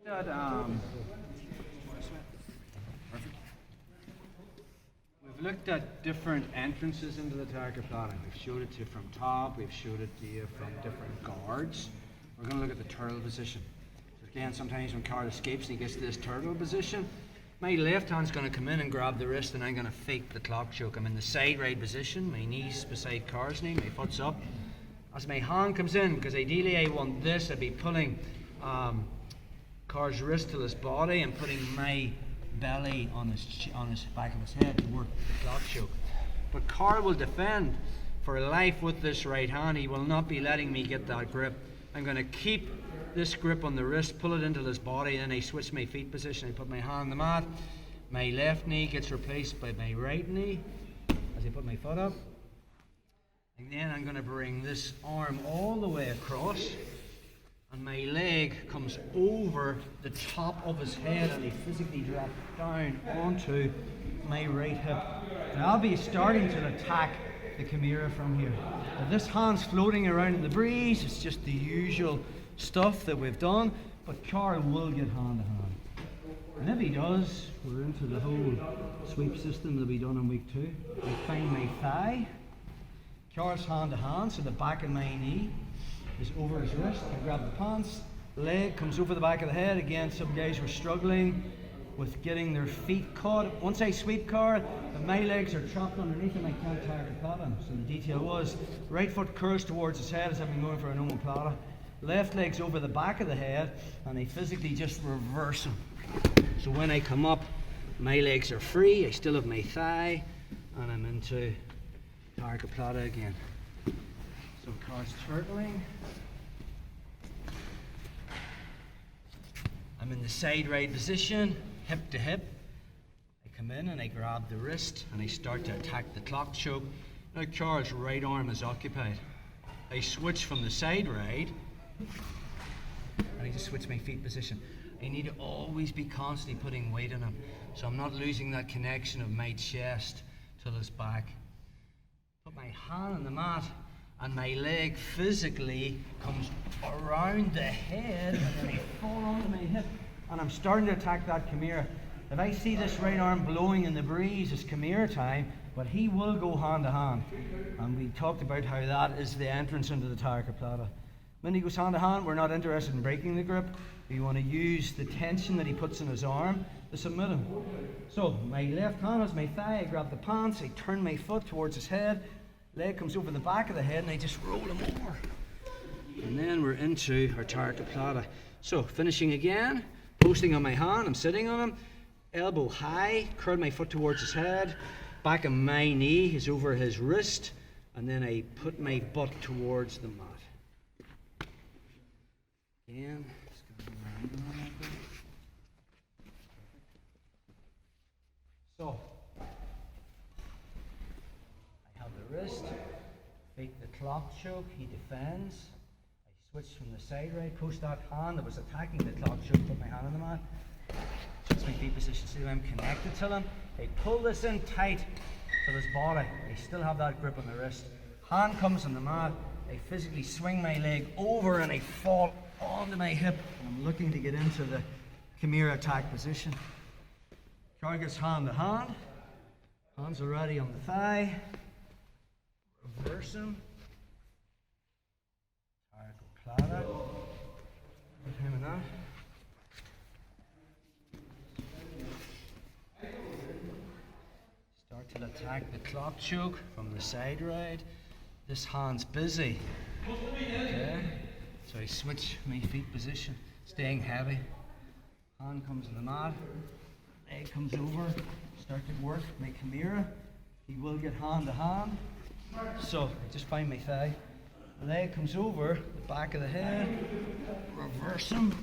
That, we've looked at different entrances into the Tarikoplata. We've showed it to you from top, we've showed it to you from different guards. We're going to look at the turtle position. So again, sometimes when Carl escapes and he gets to this turtle position, my left hand's going to come in and grab the wrist, and I'm going to fake the clock choke. I'm in the side right position, my knees beside Carl's knee, my foot's up. As my hand comes in, because ideally I want this, I'd be pulling Carl's wrist to his body and putting my belly on his back of his head to work the clock choke. But Carl will defend for life with this right hand. He will not be letting me get that grip. I'm going to keep this grip on the wrist, pull it into his body, and I switch my feet position. I put my hand on the mat. My left knee gets replaced by my right knee as I put my foot up. And then I'm going to bring this arm all the way across, and my leg comes over the top of his head, and I physically drop down onto my right hip. And I'll be starting to attack the Chimera from here. Now, this hand's floating around in the breeze. It's just the usual stuff that we've done, but Carl will get hand to hand. And if he does, we're into the whole sweep system that'll be done in week 2. I find my thigh. Carl's hand to hand, so the back of my knee is over his wrist. I grab the pants, leg comes over the back of the head. Again, some guys were struggling with getting their feet caught. Once I sweep Carl, and my legs are trapped underneath him, I can't Tarikoplata him. So the detail was, right foot curls towards his head as I've been going for an omoplata. Left leg's over the back of the head, and I physically just reverse him. So when I come up, my legs are free, I still have my thigh, and I'm into Tarikoplata again. So Carl's turtling. I'm in the side right position, hip to hip. I come in and I grab the wrist and I start to attack the clock choke. Now Carl's right arm is occupied. I switch from the side right and I just switch my feet position. I need to always be constantly putting weight on him, so I'm not losing that connection of my chest to his back. Put my hand on the mat, and my leg physically comes around the head, and then I fall onto my hip, and I'm starting to attack that Chimera. If I see this right arm blowing in the breeze, it's Chimera time, but he will go hand to hand. And we talked about how that is the entrance into the Tarikoplata. When he goes hand to hand, we're not interested in breaking the grip. We want to use the tension that he puts in his arm to submit him. So my left hand is my thigh, I grab the pants, I turn my foot towards his head, leg comes over the back of the head, and I just roll him over. And then we're into our Tarikoplata. So finishing again, posting on my hand, I'm sitting on him, elbow high, curl my foot towards his head, back of my knee is over his wrist, and then I put my butt towards the mat. Again. So, I have the wrist, fake the clock choke, he defends. I switch from the side right, post that hand that was attacking the clock choke, put my hand on the mat, switch my feet position, see I'm connected to him. I pull this in tight to his body. I still have that grip on the wrist. Hand comes on the mat, I physically swing my leg over and I fall onto my hip, and I'm looking to get into the Chimera attack position. Carl gets hand to hand. Hands already on the thigh. Reverse him. Tarikoplata. Put him in that. Start to attack the clock choke from the side right. This hand's busy. Okay. So I switch my feet position, staying heavy. Hand comes on the mat, leg comes over, start to work my Chimera. He will get hand to hand. So I just find my thigh. Leg comes over the back of the head, reverse him,